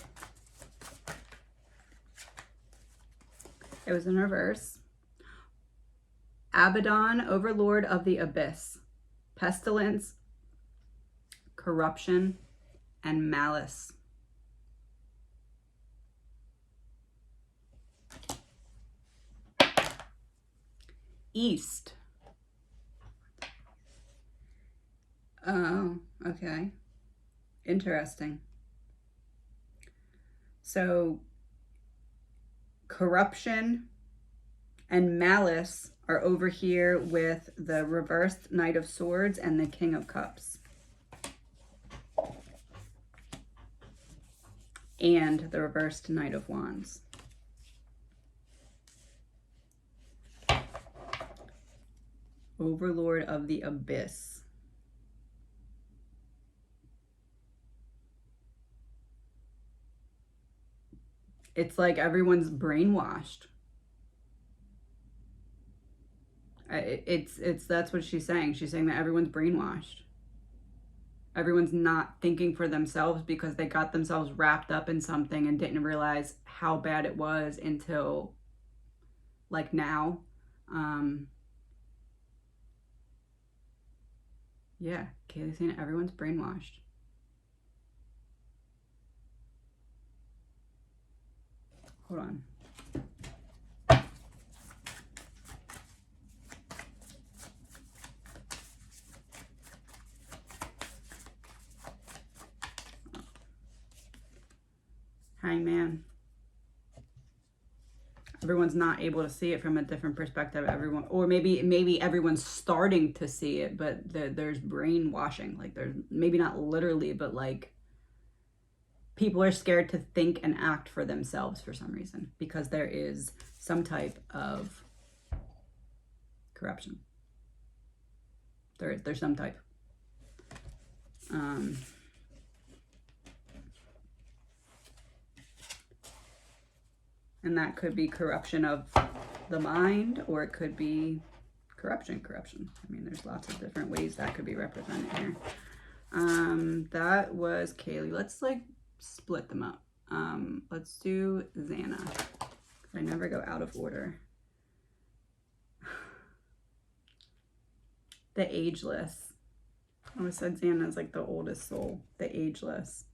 S1: It was in reverse. Abaddon, overlord of the abyss, pestilence, corruption, and malice. East. Oh, okay. Interesting. So corruption and malice are over here with the reversed Knight of Swords and the King of Cups. And the reversed Knight of Wands. Overlord of the Abyss. It's like everyone's brainwashed. That's what she's saying. She's saying that everyone's brainwashed. Everyone's not thinking for themselves because they got themselves wrapped up in something and didn't realize how bad it was until like now. Yeah, Kaylee's saying everyone's brainwashed. Hold on. Hangman. Everyone's not able to see it from a different perspective. Everyone, or maybe everyone's starting to see it, but there's brainwashing. Like there's maybe not literally, but like people are scared to think and act for themselves for some reason because there is some type of corruption. There's some type. And that could be corruption of the mind, or it could be corruption. I mean, there's lots of different ways that could be represented here. That was Kaylee. Let's like split them up. Let's do Xana. I never go out of order. The Ageless. I always said Xana's like the oldest soul. The Ageless.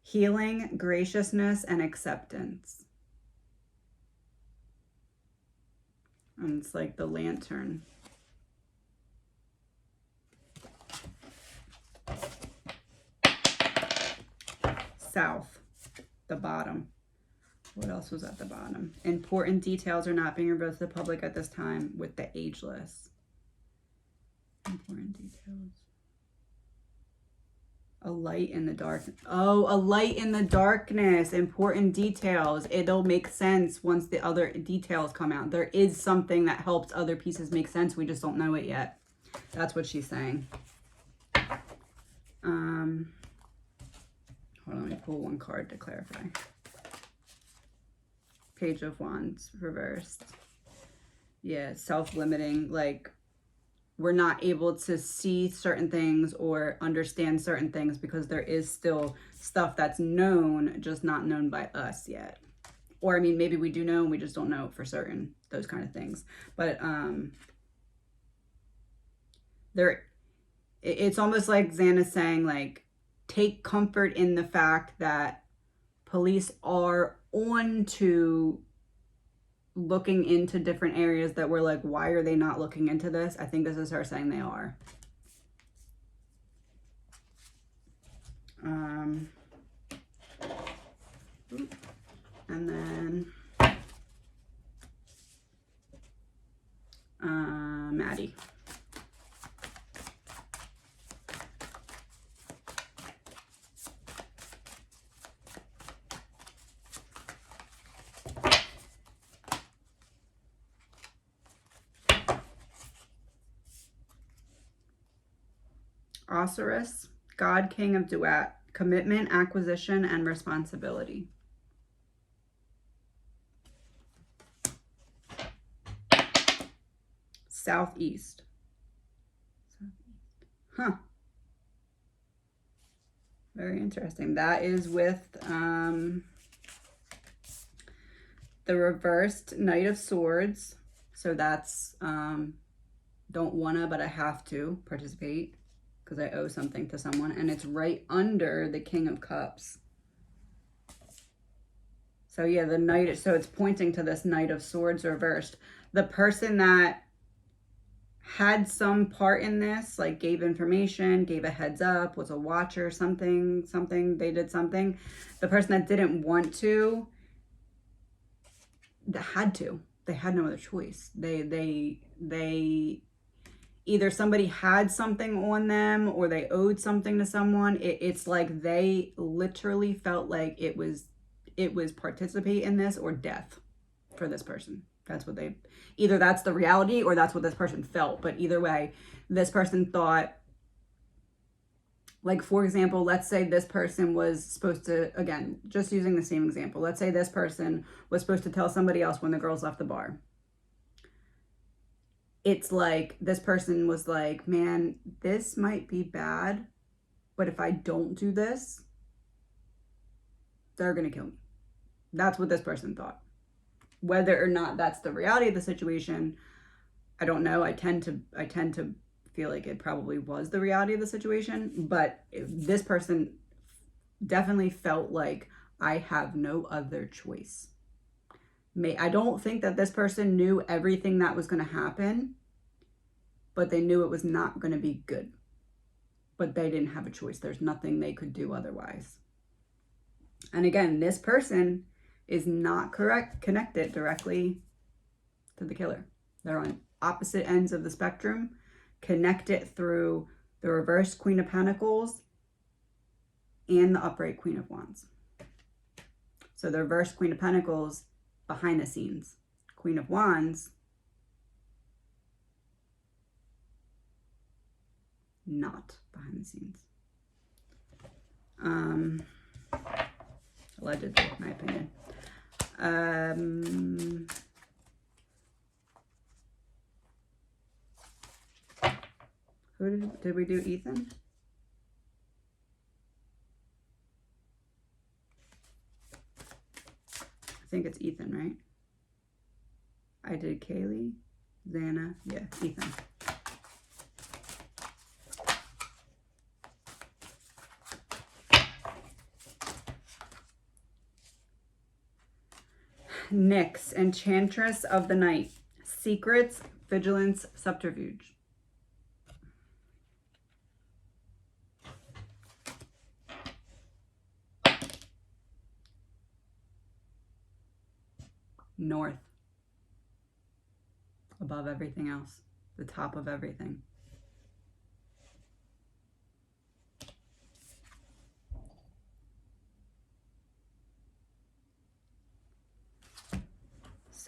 S1: Healing, graciousness, and acceptance. And it's like the Lantern. South, the bottom. What else was at the bottom? Important details are not being revealed to the public at this time with the Ageless. Important details. A light in the dark. Oh, a light in the darkness. Important details. It'll make sense once the other details come out. There is something that helps other pieces make sense. We just don't know it yet. That's what she's saying. Hold on, let me pull one card to clarify. Page of Wands reversed. Yeah, self-limiting, like we're not able to see certain things or understand certain things because there is still stuff that's known, just not known by us yet. Or, I mean, maybe we do know and we just don't know for certain, those kind of things. But it's almost like Xana's saying, like, take comfort in the fact that police are on to looking into different areas that we're like, why are they not looking into this? I think this is her saying they are. And then Maddie. Osiris, God, King of Duat, commitment, acquisition, and responsibility. Southeast. Huh. Very interesting. That is with the reversed Knight of Swords. So that's don't wanna, but I have to participate because I owe something to someone. And it's right under the King of Cups. So yeah, the Knight, so it's pointing to this Knight of Swords reversed. The person that had some part in this, like gave information, gave a heads up, was a watcher, something, they did something. The person that didn't want to, they had no other choice. They either somebody had something on them or they owed something to someone. It's like they literally felt like it was participate in this or death for this person. That's what they, either that's the reality or that's what this person felt. But either way, this person thought, like, for example, let's say this person was supposed to, again, just using the same example. Let's say this person was supposed to tell somebody else when the girls left the bar. It's like this person was like, man, this might be bad, but if I don't do this, they're going to kill me. That's what this person thought. Whether or not that's the reality of the situation, I don't know. I tend to feel like it probably was the reality of the situation, but this person definitely felt like I have no other choice. I don't think that this person knew everything that was going to happen, but they knew it was not going to be good. But they didn't have a choice. There's nothing they could do otherwise. And again, this person is not connected directly to the killer. They're on opposite ends of the spectrum, connected through the reversed Queen of Pentacles and the upright Queen of Wands. So the reversed Queen of Pentacles, behind the scenes. Queen of Wands, not behind the scenes. Allegedly, in my opinion. Who did we do? Ethan? I think it's Ethan, right? I did Kaylee, Xana, yeah, Ethan. Nyx, Enchantress of the Night. Secrets, vigilance, subterfuge. North. Above everything else. The top of everything.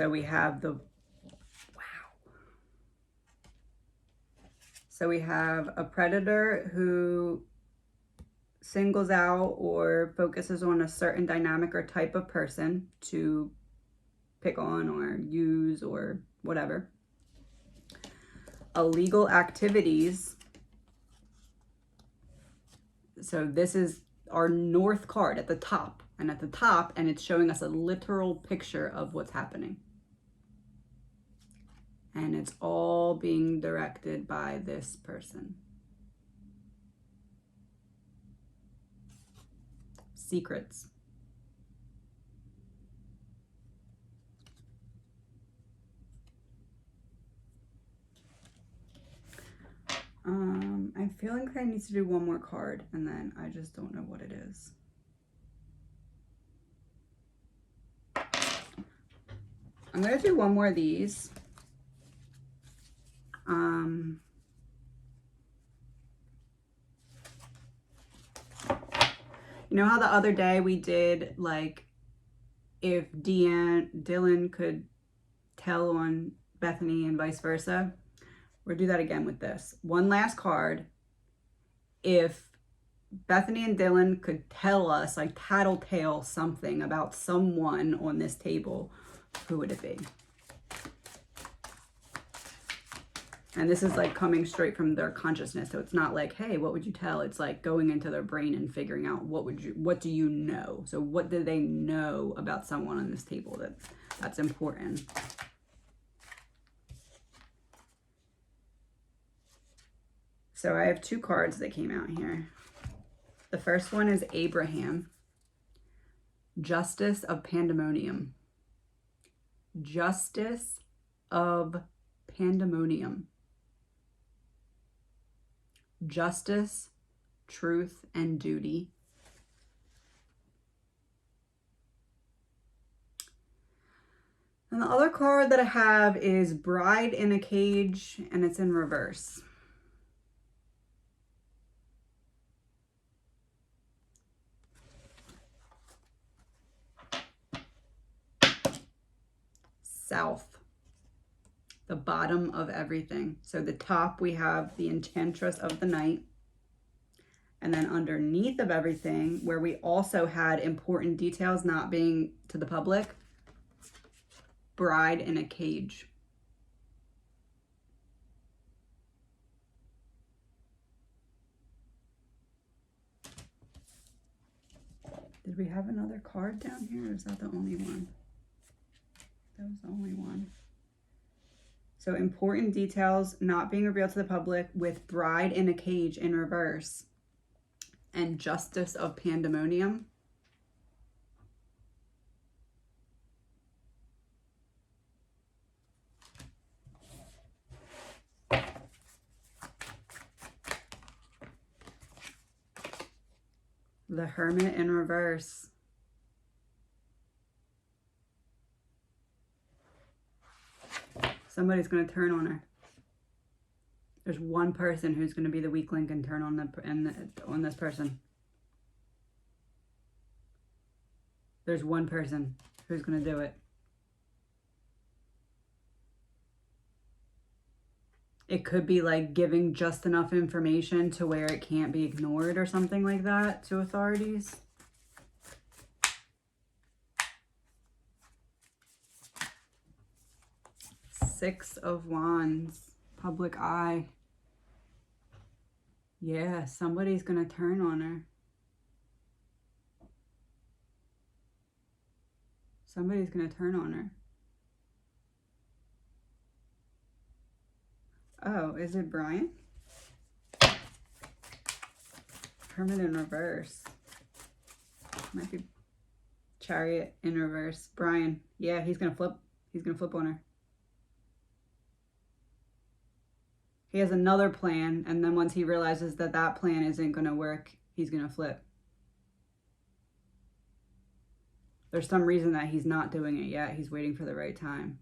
S1: So we have the, so we have a predator who singles out or focuses on a certain dynamic or type of person to pick on or use or whatever. Illegal activities. So this is our north card at the top, and it's showing us a literal picture of what's happening. And it's all being directed by this person. Secrets. I'm feeling like I need to do one more card, and then I just don't know what it is. I'm going to do one more of these. You know how the other day we did, like, if Dylan could tell on Bethany and vice versa? We'll do that again with this. One last card. If Bethany and Dylan could tell us, like, tattletale something about someone on this table, who would it be? And this is like coming straight from their consciousness. So it's not like, hey, what would you tell? It's like going into their brain and figuring out what do you know? So what do they know about someone on this table that's important? So I have two cards that came out here. The first one is Abraham, Justice of Pandemonium. Justice of Pandemonium. Justice, truth, and duty. And the other card that I have is Bride in a Cage, and it's in reverse. South. The bottom of everything. So the top, we have the Enchantress of the Night. And then underneath of everything, where we also had important details not being to the public, Bride in a Cage. Did we have another card down here, or is that the only one? That was the only one. So important details not being revealed to the public with Bride in a Cage in reverse and Justice of Pandemonium. The Hermit in reverse. Somebody's going to turn on her. There's one person who's going to be the weak link and turn on on this person. There's one person who's going to do it. It could be like giving just enough information to where it can't be ignored or something like that to authorities. Six of Wands, public eye. Yeah, somebody's going to turn on her. Somebody's going to turn on her. Oh, is it Brian? Hermit in reverse. Might be Chariot in reverse. Brian. Yeah, he's going to flip. He's going to flip on her. He has another plan, and then once he realizes that that plan isn't going to work, he's going to flip. There's some reason that he's not doing it yet. He's waiting for the right time.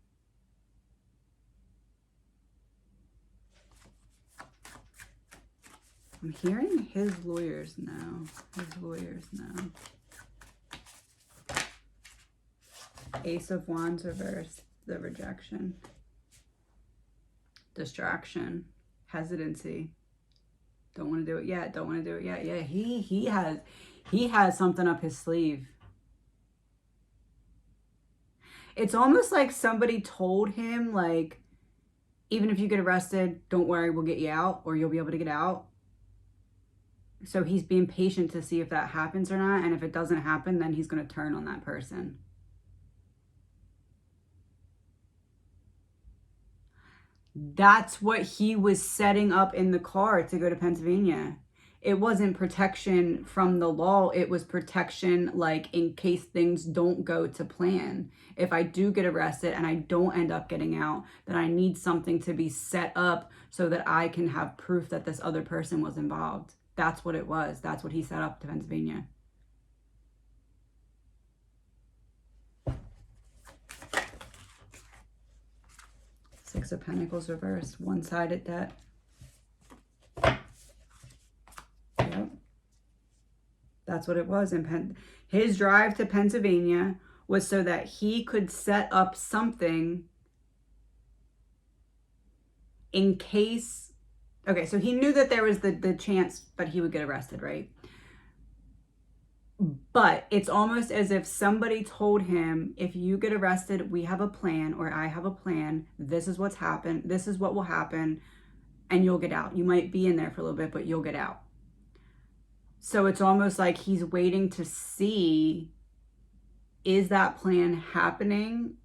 S1: I'm hearing his lawyers now. His lawyers now. Ace of Wands reverse. the rejection? Distraction, hesitancy. Don't want to do it yet. Don't want to do it yet. Yeah, he has something up his sleeve. It's almost like somebody told him, like, even if you get arrested, don't worry, we'll get you out, or you'll be able to get out. So he's being patient to see if that happens or not. And if it doesn't happen, then he's going to turn on that person. That's what he was setting up in the car to go to Pennsylvania. It wasn't protection from the law. It was protection, like, in case things don't go to plan. If I do get arrested and I don't end up getting out, then I need something to be set up so that I can have proof that this other person was involved. That's what it was. That's what he set up to Pennsylvania. Six of Pentacles reversed. One-sided debt. Yep. That's what it was. His drive to Pennsylvania was so that he could set up something in case... Okay, so he knew that there was the chance, but he would get arrested, right? But it's almost as if somebody told him, if you get arrested, we have a plan, or I have a plan. This is what's happened. This is what will happen, and you'll get out. You might be in there for a little bit, but you'll get out. So it's almost like he's waiting to see, is that plan happening?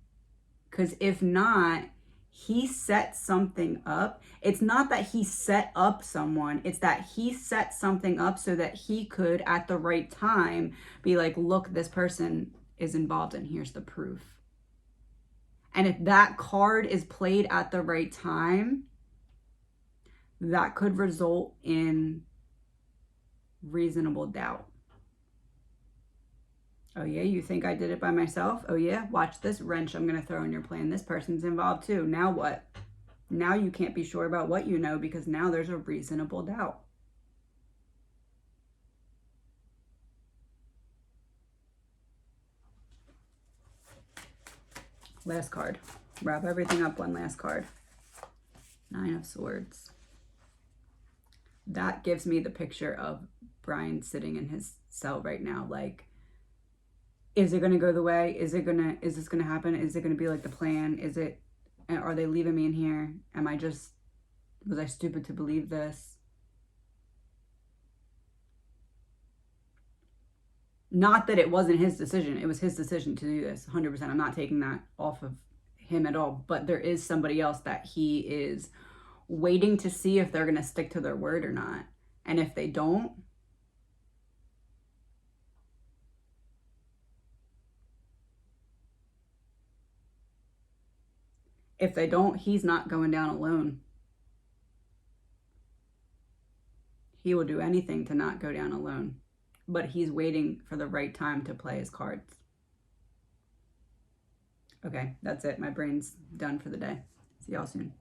S1: Because if not, he set something up. It's not that he set up someone. It's that he set something up so that he could, at the right time, be like, look, this person is involved and here's the proof. And if that card is played at the right time, that could result in reasonable doubt. Oh yeah, you think I did it by myself? Oh yeah, watch this wrench I'm going to throw in your plan. This person's involved too. Now what? Now you can't be sure about what you know because now there's a reasonable doubt. Last card. Wrap everything up, one last card. Nine of Swords. That gives me the picture of Brian sitting in his cell right now, like, is it going to go the way? Is this going to happen? Is it going to be like the plan? Are they leaving me in here? Was I stupid to believe this? Not that it wasn't his decision. It was his decision to do this, 100%. I'm not taking that off of him at all. But there is somebody else that he is waiting to see if they're going to stick to their word or not. And if they don't, he's not going down alone. He will do anything to not go down alone. But he's waiting for the right time to play his cards. Okay, that's it. My brain's done for the day. See y'all soon.